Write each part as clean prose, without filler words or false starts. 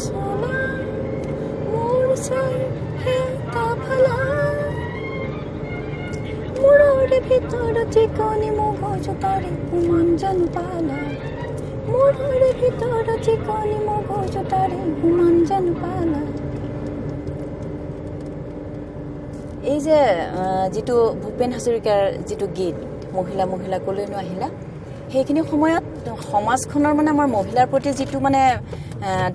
সোলা মোৰ চাই হে কাফলা মূৰৰ ভিতৰত চিকনি মগজু তাৰে উমান জানো পালা মূৰৰ ভিতৰত চিকনি মগজু তাৰে উমান জানো পালা এই যে যেটো ভূপেন হাজৰিকাৰ যেটো গীত মহিলা মহিলা কলৈনো আহিলা সেইখিনি সময়ত সমাজখনৰ মানে আমাৰ মহিলাৰ প্ৰতি যেটো মানে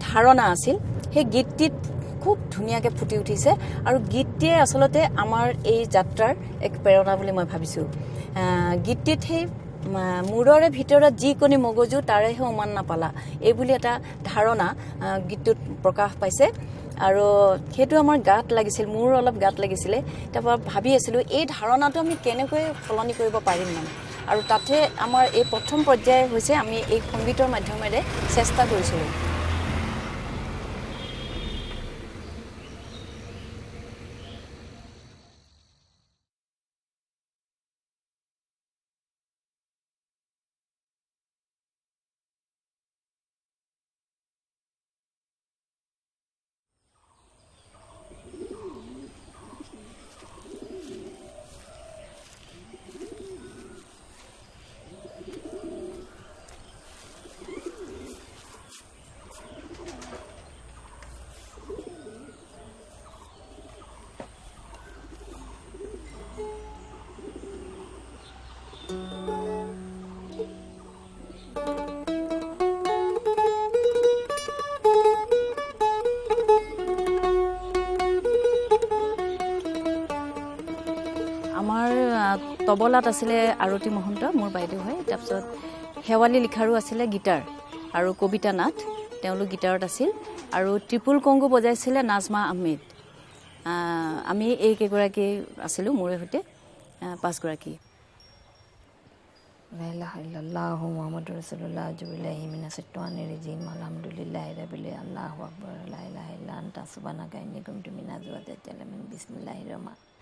ধাৰণা আছিল সেই গীতটিত খুব ধুনীয়াকৈ ফুটি উঠিছে আৰু গীতটিয়ে আসলতে আমাৰ এই যাত্ৰাৰ এক প্ৰেৰণা বুলি মই ভাবিছো গীতটিত সেই মূৰৰে ভিতৰত যিকোনি মগজু তাৰেহে উমান নাপালা এই বুলি এটা ধাৰণা গীতটোত প্ৰকাশ পাইছে আৰু সেইটো আমাৰ গাত লাগিছিল মোৰ অলপ গাত লাগিছিলে তাৰপৰা ভাবি আছিলো এই ধাৰণাটো আমি কেনেকৈ সলনি কৰিব পাৰিম মানে আৰু তাতে আমাৰ এই প্ৰথম পৰ্যায় হৈছে আমি এই সংগীতৰ মাধ্যমেৰে চেষ্টা কৰিছিলো তবলাত আছিলে আৰতি মহন্ত মোৰ বাইদেউ হয় তাৰপিছত হেৱালী লিখাৰো আছিলে গিটাৰ আৰু কবিতা নাথ তেওঁলোক গিটাৰত আছিল আৰু ট্ৰিপুল কংগো বজাইছিলে নাজমা আহমেদ আমি এই কেইগৰাকী আছিলোঁ মোৰে সৈতে 5 গৰাকী লা ইলাহা ইল্লাল্লাহু মুহাম্মাদুৰ ৰাসূলুল্লাহ জুবিল্লাহি মিনাশ শাইতানিৰ ৰাজিম আলহামদুলিল্লাহি ৰাব্বিল আলামিন আল্লাহু আকবাৰ লা ইলাহা ইল্লা আনতা সুবহানাকা ইন্নী কুনতু মিনাজ জালিমিন বিসমিল্লাহিৰ ৰহমানিৰ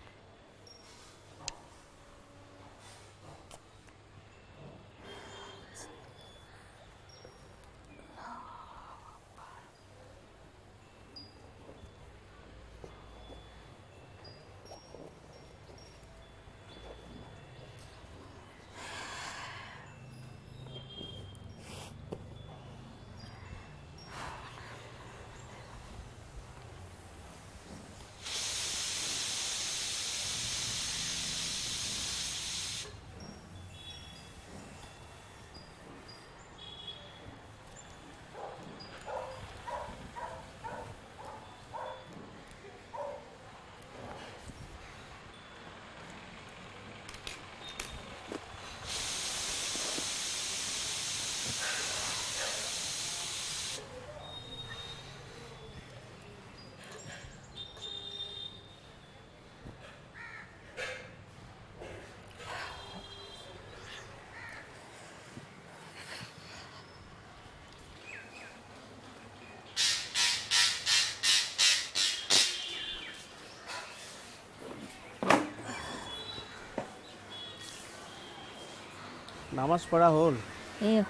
নামাজ পঢ়া হ'ল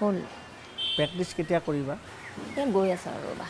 হ'ল প্ৰেক্টিছ কেতিয়া কৰিবা গৈ আছা ৰবা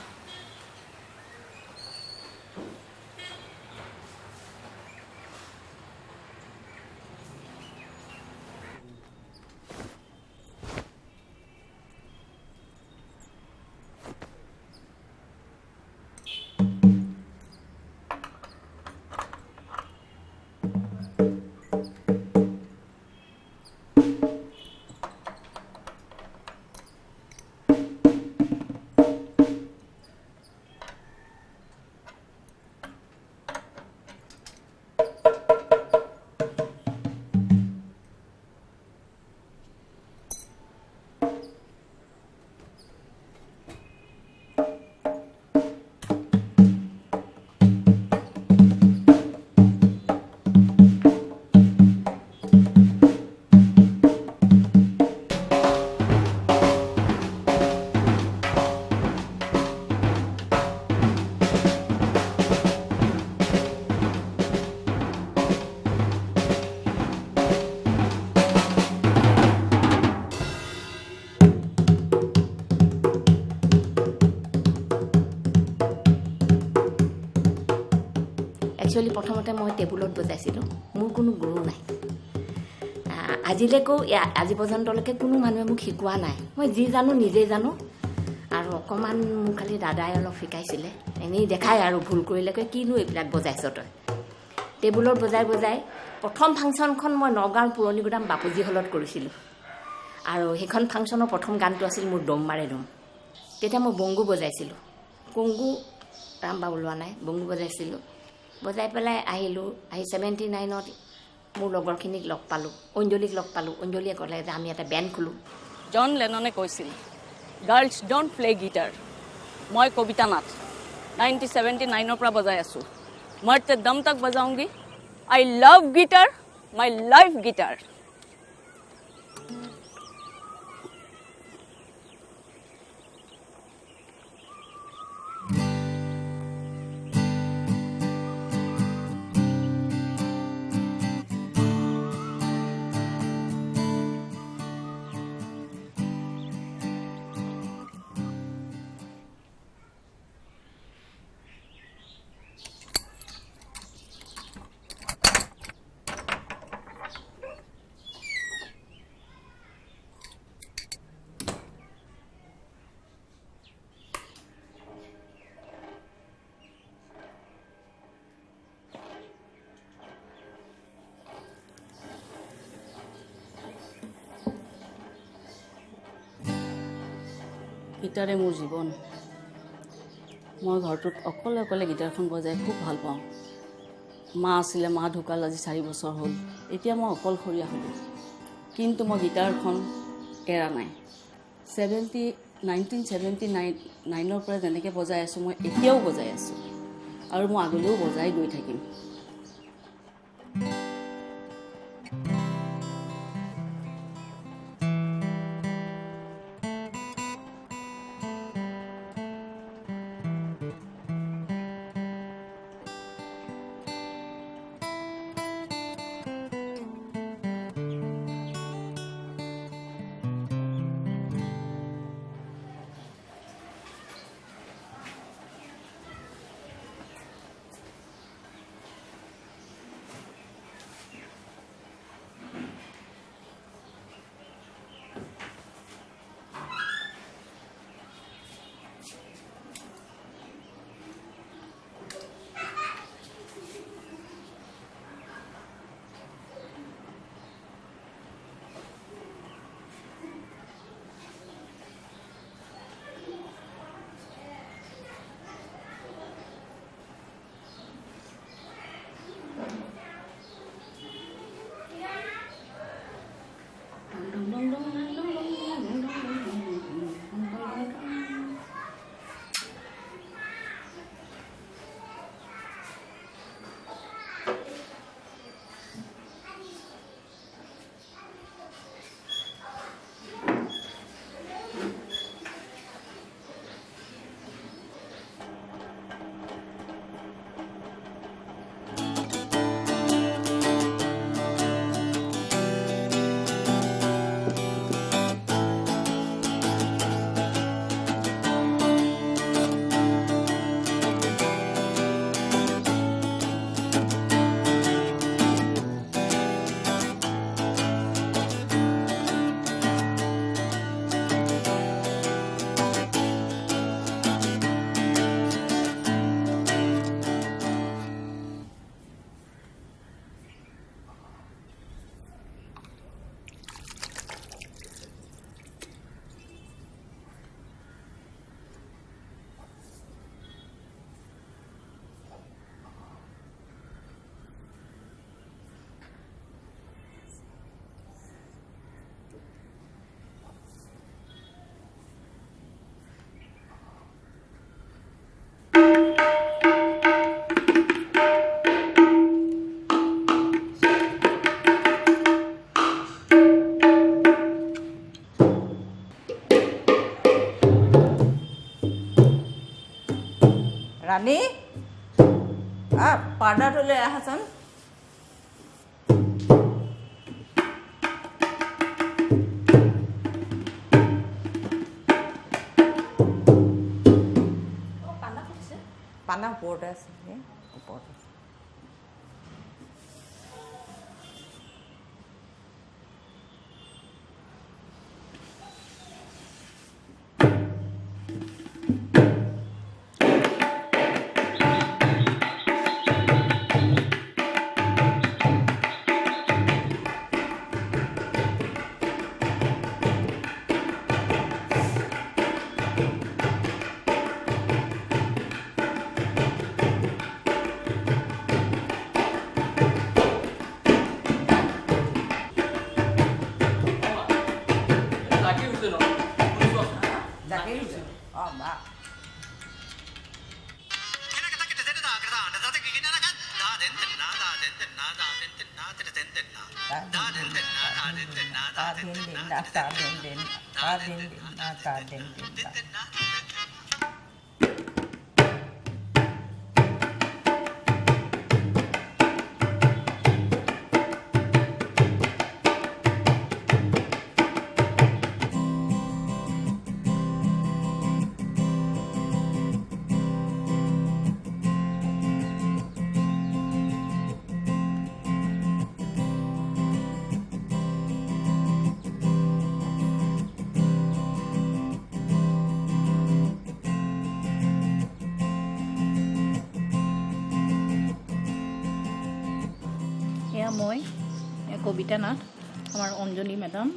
একচুৱেলি প্ৰথমতে মই টেবুলত বজাইছিলোঁ মোৰ কোনো গুৰু নাই আজিলৈকেও আজি পৰ্যন্তলৈকে কোনো মানুহে মোক শিকোৱা নাই মই যি জানো নিজেই জানো আৰু অকণমান মোক খালি দাদাই অলপ শিকাইছিলে এনেই দেখাই আৰু ভুল কৰিলেকে কিনো এইবিলাক বজাইছ তই টেবুলত বজাই বজাই প্ৰথম ফাংচনখন মই নগাঁৱৰ পুৰণি গুদাম বাপুজী হলত কৰিছিলোঁ আৰু সেইখন ফাংচনৰ প্ৰথম গানটো আছিল মোৰ দম মাৰে দম তেতিয়া মই বংগু বজাইছিলোঁ কংগু ৰাম্বা ওলোৱা নাই বংগু বজাইছিলোঁ বজাই পেলাই আহিলোঁ আহি 79ত মোৰ লগৰখিনিক লগ পালোঁ অঞ্জলিক লগ পালোঁ অঞ্জলিয়ে ক'লে যে আমি এটা বেণ্ড খোলোঁ জন লেননে কৈছিল গাৰ্লছ ডোণ্ট প্লে গিটাৰ মই কবিতা নাথ 1979ৰ পৰা বজাই আছোঁ মৰতে দম তক বজাওঁগি I love guitar my life guitar গিটাৰে মোৰ জীৱন মই ঘৰটোত অকলে অকলে গিটাৰখন বজাই খুব ভাল পাওঁ মা আছিলে মা ঢুকাল আজি 4 বছৰ হ'ল এতিয়া মই অকলশৰীয়া হ'লোঁ কিন্তু মই গিটাৰখন এৰা নাই 1979ৰ পৰা যেনেকৈ বজাই আছোঁ মই এতিয়াও বজাই আছোঁ আৰু মই আগলৈও বজাই গৈ থাকিম ৰাণী পাৰ্দাটো লৈ আহাচোন পানা ওপৰতে আছে ওপৰতে এয়া মই কবিতা নাথ, আমাৰ অঞ্জলি মেডাম,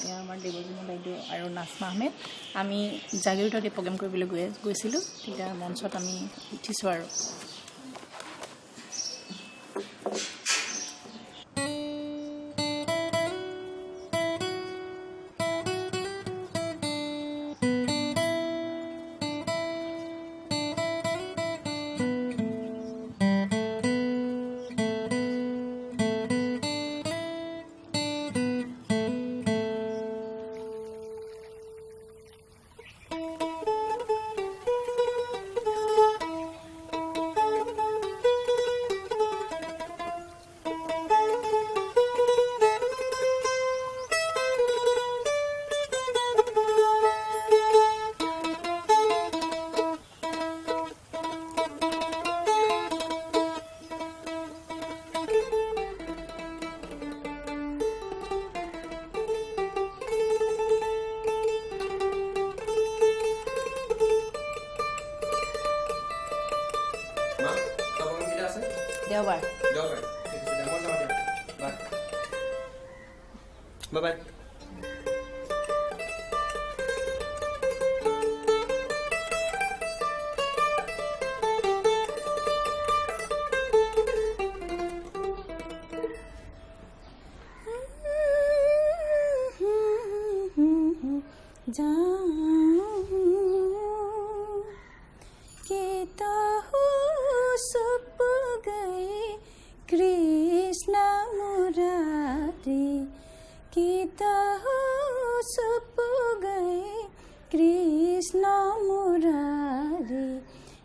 এয়া আমাৰ দেৱজিনী বাইদেউ আৰু নাজমা আহমেদ। আমি জাগিৰোডত এই প্ৰগ্ৰেম কৰিবলৈ গৈছিলোঁ। তেতিয়া মঞ্চত আমি উঠিছোঁ আৰু দেওবাৰ বাই। कृष्ण मुरारी गीता हो सप गए कृष्ण मुरारी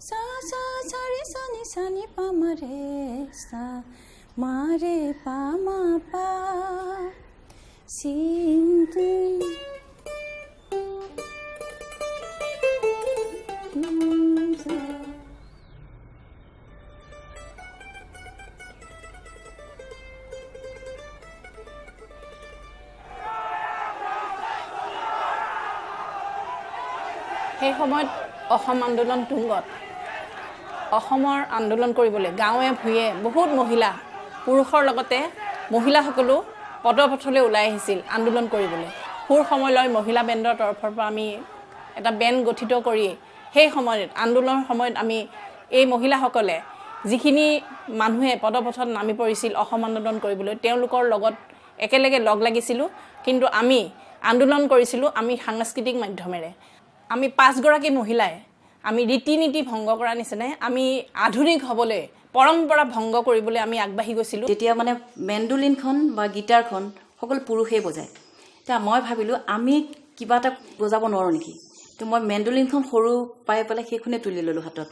सा सा सारे सनी सनी पा मरे सा मारे पा मा पा सिंधु সেই সময়ত অসম আন্দোলন তুংগত অসমৰ আন্দোলন কৰিবলৈ গাঁৱে ভূঞে বহুত মহিলা পুৰুষৰ লগতে মহিলাসকলো পদপথলৈ ওলাই আহিছিল আন্দোলন কৰিবলৈ। সুৰ সময়লৈ মহিলা বেণ্ডৰ তৰফৰ পৰা আমি এটা বেণ্ড গঠিত কৰি সেই সময়ত আন্দোলনৰ সময়ত আমি এই মহিলাসকলে যিখিনি মানুহে পদপথত নামি পৰিছিল অসম আন্দোলন কৰিবলৈ তেওঁলোকৰ লগত একেলগে লগ লাগিছিলোঁ। কিন্তু আমি আন্দোলন কৰিছিলোঁ আমি সাংস্কৃতিক মাধ্যমেৰে। আমি 5 গৰাকী মহিলাই আমি ৰীতি নীতি ভংগ কৰা নিচিনাই আমি আধুনিক হ'বলৈ পৰম্পৰা ভংগ কৰিবলৈ আমি আগবাঢ়ি গৈছিলোঁ। তেতিয়া মানে মেণ্ডোলিনখন বা গিটাৰখন সকলো পুৰুষেই বজায়। এতিয়া মই ভাবিলোঁ আমি কিবা এটা বজাব নোৱাৰোঁ নেকি। তো মই মেণ্ডোলিনখন সৰু পাই পেলাই সেইখনে তুলি ল'লোঁ হাতত।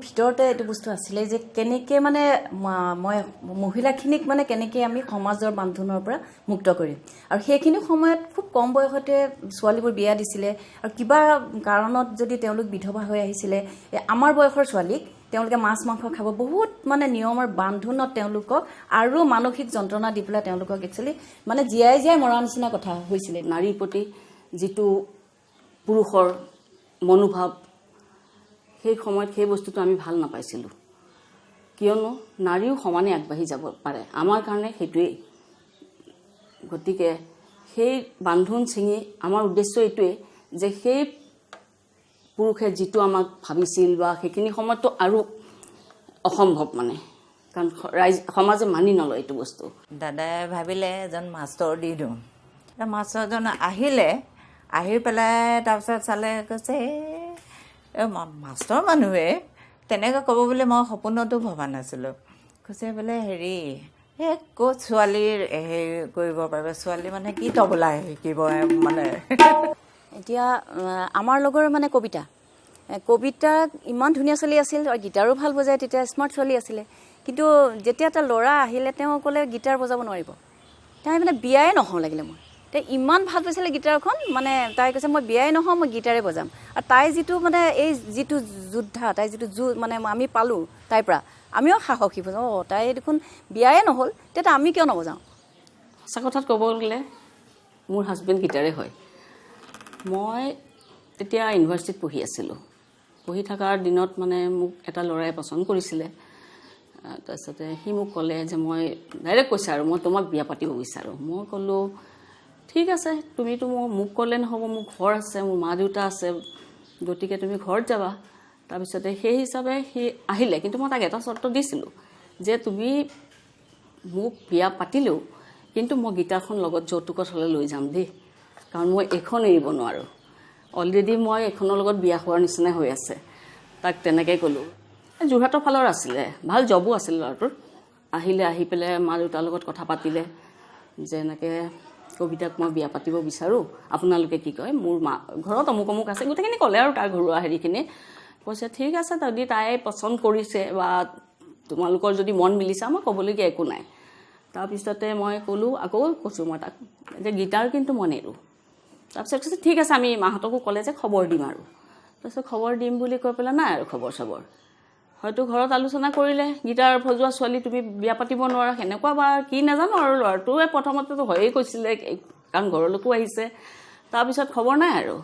ভিতৰতে এইটো বস্তু আছিলে যে কেনেকৈ মানে মই মহিলাখিনিক মানে কেনেকৈ আমি সমাজৰ বান্ধোনৰ পৰা মুক্ত কৰিম। আৰু সেইখিনি সময়ত খুব কম বয়সতে ছোৱালীবোৰ বিয়া দিছিলে আৰু কিবা কাৰণত যদি তেওঁলোক বিধৱা হৈ আহিছিলে আমাৰ বয়সৰ ছোৱালীক তেওঁলোকে মাছ মাংস খাব, বহুত মানে নিয়মৰ বান্ধোনত তেওঁলোকক আৰু মানসিক যন্ত্ৰণা দি পেলাই তেওঁলোকক একচুৱেলি মানে জীয়াই জীয়াই মৰাৰ নিচিনা কথা হৈছিলে। নাৰীৰ প্ৰতি যিটো পুৰুষৰ মনোভাৱ, সেই সময়ত সেই বস্তুটো আমি ভাল নাপাইছিলোঁ, কিয়নো নাৰীও সমানে আগবাঢ়ি যাব পাৰে, আমাৰ কাৰণে সেইটোৱেই। গতিকে সেই বান্ধোন ছিঙি আমাৰ উদ্দেশ্য এইটোৱেই যে সেই পুৰুষে যিটো আমাক ভাবিছিল বা সেইখিনি সময়ততো আৰু অসম্ভৱ, মানে কাৰণ সমাজে মানি নলয় এইটো বস্তু। দাদাই ভাবিলে এজন মাষ্টৰ দি দিওঁ। মাষ্টৰজন আহিলে, আহি পেলাই তাৰপিছত চালে, কৈছে মাষ্টৰ মানুহে তেনেকৈ ক'ব বুলি মই সপোনতো ভবা নাছিলোঁ। কৈছে বোলে হেৰি ক'ত ছোৱালীৰ হেৰি কৰিব পাৰিব, ছোৱালী মানে কি তবলা শিকিব মানে। এতিয়া আমাৰ লগৰ মানে কবিতা ইমান ধুনীয়া ছোৱালী আছিল আৰু গীটাৰো ভাল বজায়, তেতিয়া স্মাৰ্ট ছোৱালী আছিলে। কিন্তু যেতিয়া এটা ল'ৰা আহিলে তেওঁ ক'লে গীটাৰ বজাব নোৱাৰিব, তাই মানে বিয়াই নহওঁ লাগিলে মই। তাই ইমান ভাল পাইছিলে গীটাৰখন, মানে তাই কৈছে মই বিয়াই নহওঁ, মই গীটাৰে বজাম। আৰু তাই যিটো মানে এই যিটো যোদ্ধা, তাই যিটো মানে আমি পালোঁ তাইৰ পৰা, আমিও সাহসী বুজোঁ, তাই দেখোন বিয়াই নহ'ল, তেতিয়া আমি কিয় নবজাওঁ। সঁচা কথাত ক'ব গ'লে মোৰ হাজবেণ্ড গীটাৰে হয়। মই তেতিয়া ইউনিভাৰ্চিটিত পঢ়ি আছিলোঁ। পঢ়ি থকাৰ দিনত মানে মোক এটা ল'ৰাই পচন্দ কৰিছিলে। তাৰপিছতে সি মোক ক'লে যে মই ডাইৰেক্ট কৈছে আৰু মই তোমাক বিয়া পাতিব বিচাৰোঁ। মই ক'লোঁ ঠিক আছে, তুমিতো মোক ক'লে নহ'ব, মোৰ ঘৰ আছে, মোৰ মা দেউতা আছে, গতিকে তুমি ঘৰত যাবা। তাৰপিছতে সেই হিচাপে সি আহিলে, কিন্তু মই তাক এটা চৰ্ত দিছিলোঁ যে তুমি মোক বিয়া পাতিলেও কিন্তু মই গীটাৰখন লগত যৌতুকত হ'লে লৈ যাম দেই, কাৰণ মই এইখন এৰিব নোৱাৰোঁ। অলৰেডি মই এইখনৰ লগত বিয়া হোৱাৰ নিচিনা হৈ আছে। তাক তেনেকৈ ক'লোঁ। যোৰহাটৰ ফালৰ আছিলে, ভাল জবো আছিল ল'ৰাটোৰ। আহিলে, আহি পেলাই মা দেউতাৰ লগত কথা পাতিলে যে এনেকৈ কবিতাক মই বিয়া পাতিব বিচাৰোঁ, আপোনালোকে কি কয়, মোৰ মা ঘৰত অমুক আছে, গোটেইখিনি ক'লে আৰু তাৰ ঘৰুৱা হেৰিখিনি। কৈছে ঠিক আছে, যদি তাই পচন্দ কৰিছে বা তোমালোকৰ যদি মন মিলিছে আমাৰ ক'বলগীয়া একো নাই। তাৰপিছতে মই ক'লোঁ, আকৌ কৈছোঁ মই তাক যে গীটাৰ কিন্তু মই নেৰোঁ। তাৰপিছত কৈছে ঠিক আছে, আমি মাহঁতকো ক'লে যে খবৰ দিম আৰু। তাৰপিছত খবৰ দিম বুলি কৈ পেলাই নাই আৰু খবৰ চবৰ। হয়তো ঘৰত আলোচনা কৰিলে, গীটাৰ বজোৱা ছোৱালী তুমি বিয়া পাতিব নোৱাৰা, সেনেকুৱা বা কি নাজানো আৰু। ল'ৰাটোৱে প্ৰথমতেতো হয়েই কৈছিলে, কাৰণ ঘৰলৈকো আহিছে। তাৰপিছত খবৰ নাই আৰু।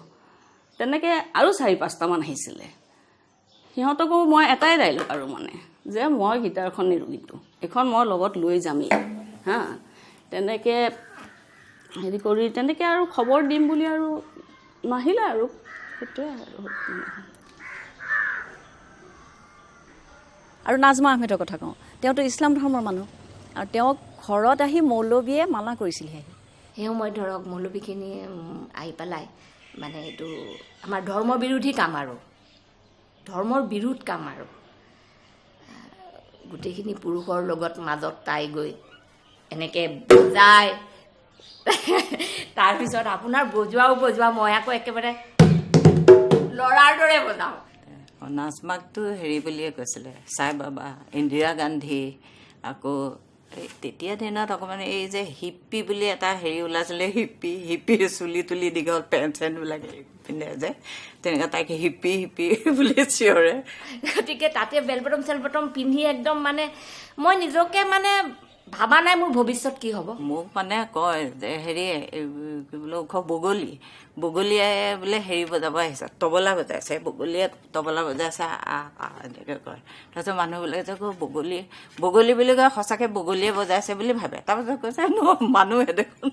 তেনেকৈ আৰু 4-5টামান আহিছিলে। সিহঁতকো মই এটাই ডাইলগ আৰু মানে যে মই গীটাৰখন নেৰোঁ, কিন্তু এইখন মই লগত লৈ যামেই হা। তেনেকৈ হেৰি কৰি তেনেকৈ আৰু খবৰ দিম বুলি আৰু নাহিলে আৰু, সেইটোৱে আৰু নাজমা আহমেদৰ কথা কওঁ, তেওঁতো ইছলাম ধৰ্মৰ মানুহ, আৰু তেওঁক ঘৰত আহি মৌলবীয়ে মানা কৰিছিলহে। সেই সময়ত ধৰক মৌলবীখিনি আহি পেলাই মানে এইটো আমাৰ ধৰ্মৰ বিৰোধী কাম আৰু, ধৰ্মৰ বিৰোধ কাম আৰু। গোটেইখিনি পুৰুষৰ লগত মাজত তাই গৈ এনেকৈ বজায়। তাৰপিছত আপোনাৰ বজোৱা মই আকৌ একেবাৰে ল'ৰাৰ দৰে বজাওঁ। নাজমাকতো হেৰি বুলিয়ে কৈছিলে, চাই বাবা, ইন্দিৰা গান্ধী, আকৌ তেতিয়া দিনত অকণমান এই যে হিপ্পী বুলি এটা হেৰি ওলাইছিলে, হিপ্পী চুলি তুলি দীঘল পেণ্ট চেণ্টবিলাক পিন্ধে যে, তেনেকৈ তাইক হিপ্পী বুলি চিঞৰে। গতিকে তাতে বেলবটম চেলবটম পিন্ধি একদম মানে মই নিজকে মানে ভাবা নাই মোৰ ভৱিষ্যত কি হ'ব। মোক মানে কয় যে হেৰি কি বোলে ওখ বগলীয়ে বোলে হেৰি বজাব আহিছে, তবলা বজাইছে, বগলীয়ে তবলা বজাইছে এনেকৈ কয়। তাৰপিছত মানুহবিলাকে যে কয় বগলী বুলি কয়, সঁচাকৈ বগলীয়ে বজাইছে বুলি ভাবে। তাৰপিছত কৈছে মানুহে দেখোন।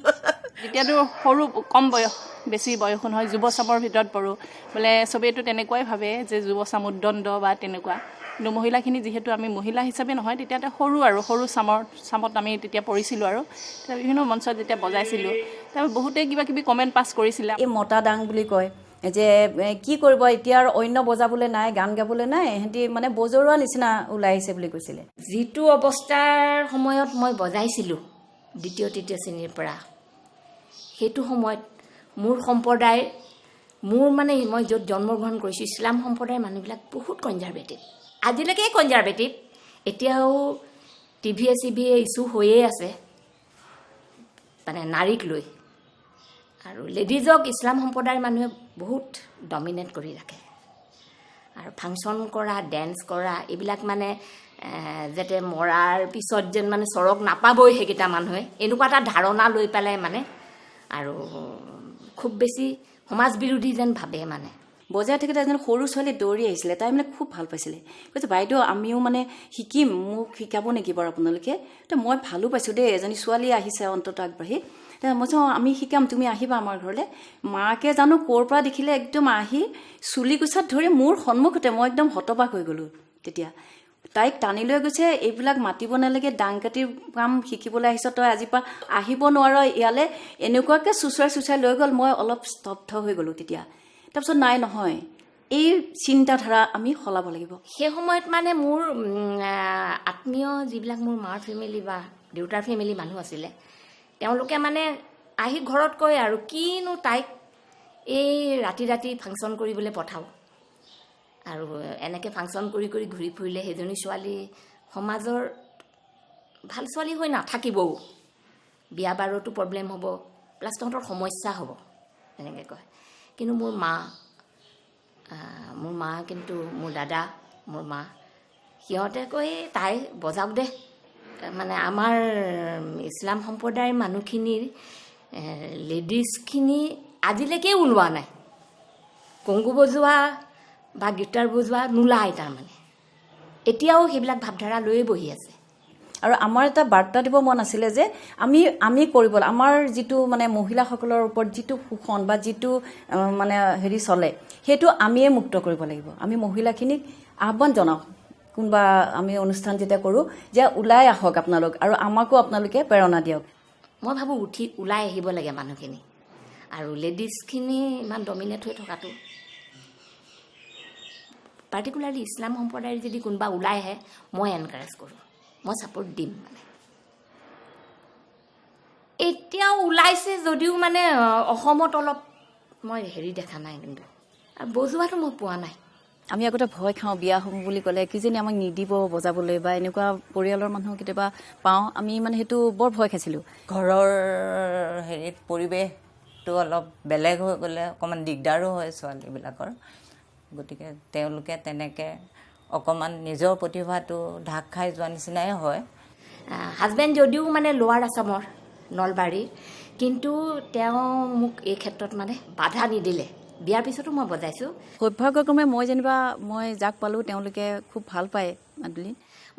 এতিয়াতো সৰু কম বয়স, বেছি বয়সো নহয়, যুৱচামৰ ভিতৰত পৰোঁ বোলে, চবেইতো তেনেকুৱাই ভাবে যে যুৱচাম উদ্দণ্ড বা তেনেকুৱা। কিন্তু মহিলাখিনি যিহেতু আমি মহিলা হিচাপে নহয়, তেতিয়াতে সৰু চামত আমি তেতিয়া পঢ়িছিলোঁ আৰু বিভিন্ন মঞ্চত যেতিয়া বজাইছিলোঁ, তাৰপৰা বহুতেই কিবা কিবি কমেণ্ট পাছ কৰিছিলে। এই মতা দাং বুলি কয় যে কি কৰিব এতিয়া আৰু অন্য বজাবলৈ নাই, গান গাবলৈ নাই, সিহঁতি মানে বজৰুৱা নিচিনা ওলাই আহিছে বুলি কৈছিলে। যিটো অৱস্থাৰ সময়ত মই বজাইছিলোঁ 2য়-3য় শ্ৰেণীৰ পৰা, সেইটো সময়ত মোৰ সম্প্ৰদায়, মোৰ মানে মই য'ত জন্মগ্ৰহণ কৰিছোঁ ইছলাম সম্প্ৰদায়ৰ মানুহবিলাক বহুত কনজাৰভেটিভ, আজিলৈকে কনজাৰভেটিভ। এতিয়াও টিভিয়ে ইছ্যু হৈয়ে আছে মানে নাৰীক লৈ, আৰু লেডিজক ইছলাম সম্প্ৰদায়ৰ মানুহে বহুত ডমিনেট কৰি ৰাখে। আৰু ফাংচন কৰা, ডেন্স কৰা এইবিলাক মানে যাতে মৰাৰ পিছত যেন মানে চৰক নাপাবই সেইকেইটা মানুহে, এনেকুৱা এটা ধাৰণা লৈ পেলাই মানে আৰু খুব বেছি সমাজ বিৰোধী যেন ভাবে মানে। বজাই থাকোঁতে এজন সৰু ছোৱালী দৌৰি আহিছিলে, তাই মানে খুব ভাল পাইছিলে, কৈছে বাইদেউ আমিও মানে শিকিম, মোক শিকাব নেকি বাৰু আপোনালোকে? তো মই ভালো পাইছোঁ দেই, এজনী ছোৱালী আহিছে অন্তত আগবাঢ়ি। মই চাওঁ আমি শিকাম, তুমি আহিবা আমাৰ ঘৰলৈ। মাকে জানো ক'ৰ পৰা দেখিলে একদম আহি চুলি কোচাত ধৰি মোৰ সন্মুখতে, মই একদম হতবাক হৈ গ'লোঁ তেতিয়া। তাইক টানি লৈ গৈছে, এইবিলাক মাতিব নালাগে, ডাং কাটিৰ কাম শিকিবলৈ আহিছ, তই আজিৰ পৰা আহিব নোৱাৰ ইয়ালৈ, এনেকুৱাকৈ চুচৰাই লৈ গ'ল। মই অলপ স্তব্ধ হৈ গ'লোঁ তেতিয়া। তাৰপিছত নাই নহয়, এই চিন্তাধাৰা আমি সলাব লাগিব। সেই সময়ত মানে মোৰ আত্মীয় যিবিলাক মোৰ মাৰ ফেমিলি বা দেউতাৰ ফেমিলি মানুহ আছিলে, তেওঁলোকে মানে আহি ঘৰত কয় আৰু কিনো তাইক এই ৰাতি ৰাতি ফাংচন কৰিবলৈ পঠাওঁ। আৰু এনেকৈ ফাংচন কৰি ঘূৰি ফুৰিলে সেইজনী ছোৱালী সমাজৰ ভাল ছোৱালী হৈ নাথাকিবও, বিয়া বাৰুতো প্ৰব্লেম হ'ব, প্লাছ তহঁতৰ সমস্যা হ'ব, এনেকৈ কয়। কিন্তু মোৰ মা কিন্তু মোৰ দাদা, মোৰ মা, সিহঁতে কয় তাই বজাওক দে, মানে আমাৰ ইছলাম সম্প্ৰদায়ৰ মানুহখিনিৰ লেডিজখিনি আজিলৈকে ওলোৱা নাই, কংগু বজোৱা বা গীটাৰ বজোৱা নোলায় তাৰমানে, এতিয়াও সেইবিলাক ভাৱধাৰা লৈয়ে বহি আছে। আৰু আমাৰ এটা বাৰ্তা দিব মন আছিলে যে আমি কৰিব, আমাৰ যিটো মানে মহিলাসকলৰ ওপৰত যিটো শোষণ বা যিটো মানে হেৰি চলে, সেইটো আমিয়ে মুক্ত কৰিব লাগিব। আমি মহিলাখিনিক আহ্বান জনাওঁ, কোনোবা আমি অনুষ্ঠান যেতিয়া কৰোঁ, যে ওলাই আহক আপোনালোক, আৰু আমাকো আপোনালোকে প্ৰেৰণা দিয়ক। মই ভাবোঁ ওলাই আহিব লাগে মানুহখিনি, আৰু লেডিজখিনি ইমান ডমিনেট হৈ থকাটো, পাৰ্টিকুলাৰলি ইছলাম সম্প্ৰদায়ৰ যদি কোনোবা ওলাই আহে মই এনকাৰেজ কৰোঁ, মই ছাপোৰ্ট দিম। মানে এতিয়াও ওলাইছে যদিও মানে অসমত অলপ মই হেৰি দেখা নাই, কিন্তু আৰু বজোৱাটো মই পোৱা নাই। আমি আগতে ভয় খাওঁ, বিয়া হ'ম বুলি ক'লে কিজানি আমাক নিদিব বজাবলৈ, বা এনেকুৱা পৰিয়ালৰ মানুহ কেতিয়াবা পাওঁ, আমি মানে সেইটো বৰ ভয় খাইছিলোঁ। ঘৰৰ হেৰিত পৰিৱেশটো অলপ বেলেগ হৈ গ'লে অকণমান দিগদাৰো হয় ছোৱালীবিলাকৰ, গতিকে তেওঁলোকে তেনেকৈ অকণমান নিজৰ প্ৰতিভাটো ঢাক খাই যোৱা নিচিনাই হয়। হাজবেণ্ড যদিও মানে লোৱাৰ আছামৰ নলবাৰীৰ, কিন্তু তেওঁ মোক এই ক্ষেত্ৰত মানে বাধা নিদিলে। বিয়াৰ পিছতো মই বজাইছোঁ। সৌভাগ্যক্ৰমে মই যাক পালোঁ তেওঁলোকে খুব ভাল পায় মাদুলী।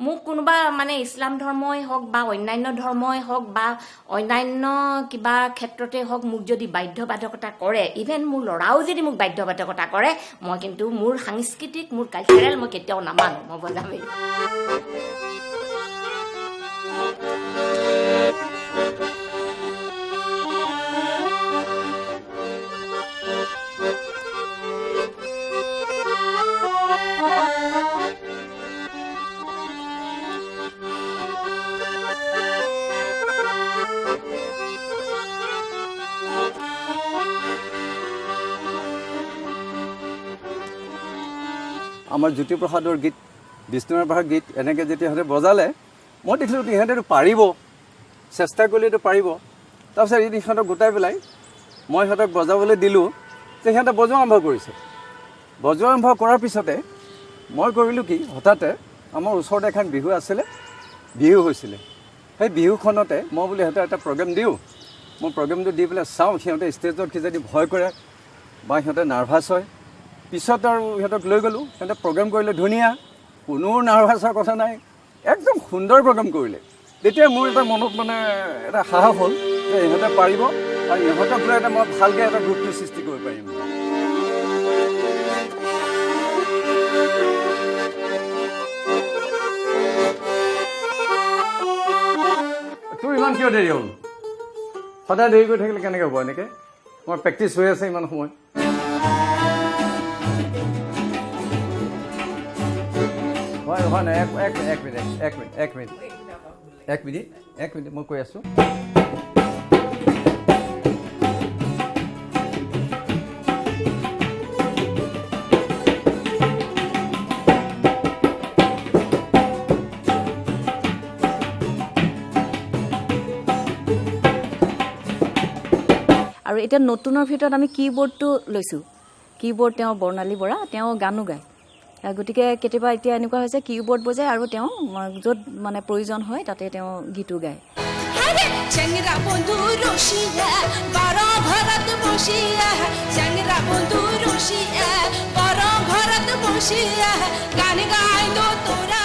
মোক কোনোবা মানে ইছলাম ধৰ্মই হওক বা অন্যান্য ধৰ্মই হওক বা অন্যান্য কিবা ক্ষেত্ৰতে হওক, মোক যদি বাধ্যবাধকতা কৰে, ইভেন মোৰ ল'ৰাও যদি মোক বাধ্যবাধকতা কৰে, মই কিন্তু মোৰ সাংস্কৃতিক, মোৰ কালচাৰেল মই কেতিয়াও নামানো, মই বজামেই। আমাৰ জ্যোতিপ্ৰসাদৰ গীত, বিষ্ণুপ্ৰসাদৰ গীত এনেকৈ যেতিয়া সিহঁতে বজালে, মই দেখিলোঁ সিহঁতেতো পাৰিব, চেষ্টা কৰিলেতো পাৰিব। তাৰপিছত এদিন সিহঁতক গোটাই পেলাই মই সিহঁতক বজাবলৈ দিলোঁ, যে সিহঁতে বজোৱা আৰম্ভ কৰিছে। বজোৱা আৰম্ভ কৰাৰ পিছতে মই কৰিলোঁ কি, হঠাতে আমাৰ ওচৰতে এখন বিহু আছিলে, বিহু হৈছিলে। সেই বিহুখনতে মই বোলো সিহঁতে এটা প্ৰগ্ৰেম দিওঁ, মই প্ৰগ্ৰেমটো দি পেলাই চাওঁ সিহঁতে ষ্টেজত কিজানি ভয় কৰে বা সিহঁতে নাৰ্ভাছ হয়। পিছত আৰু সিহঁতক লৈ গ'লোঁ, সিহঁতে প্ৰগ্ৰেম কৰিলে ধুনীয়া, কোনো নাৰ্ভাছৰ কথা নাই, একদম সুন্দৰ প্ৰগ্ৰেম কৰিলে। তেতিয়া মোৰ এটা মনত মানে এটা সাহস হ'ল যে ইহঁতে পাৰিব, আৰু ইহঁতক লৈ এটা মই ভালকৈ এটা গ্ৰুপটো সৃষ্টি কৰিব পাৰিম। তোৰ ইমান কিয় দেৰি হ'ল? সদায় দেৰি কৰি থাকিলে কেনেকৈ হ'ব? এনেকৈ মই প্ৰেক্টিছ হৈ আছে ইমান সময়। হয় নাই, এক মিনিট মই কৈ আছোঁ। আৰু এতিয়া নতুনৰ ভিতৰত আমি কীবৰ্ডটো লৈছোঁ। কীবৰ্ড তেওঁ বৰ্ণালী বৰা, তেওঁ গানো গায়, গতিকে কেতিয়াবা এতিয়া এনেকুৱা হৈছে কিবৰ্ড বজায় আৰু তেওঁ য'ত মানে প্ৰয়োজন হয় তাতে তেওঁ গীতো গায়। চেংৰা বন্ধু ৰচিয়া বৰ ঘৰত বসিয়া চেংৰা বন্ধু ৰচিয়া বৰ ঘৰত বসিয়া গান গাই তোৰা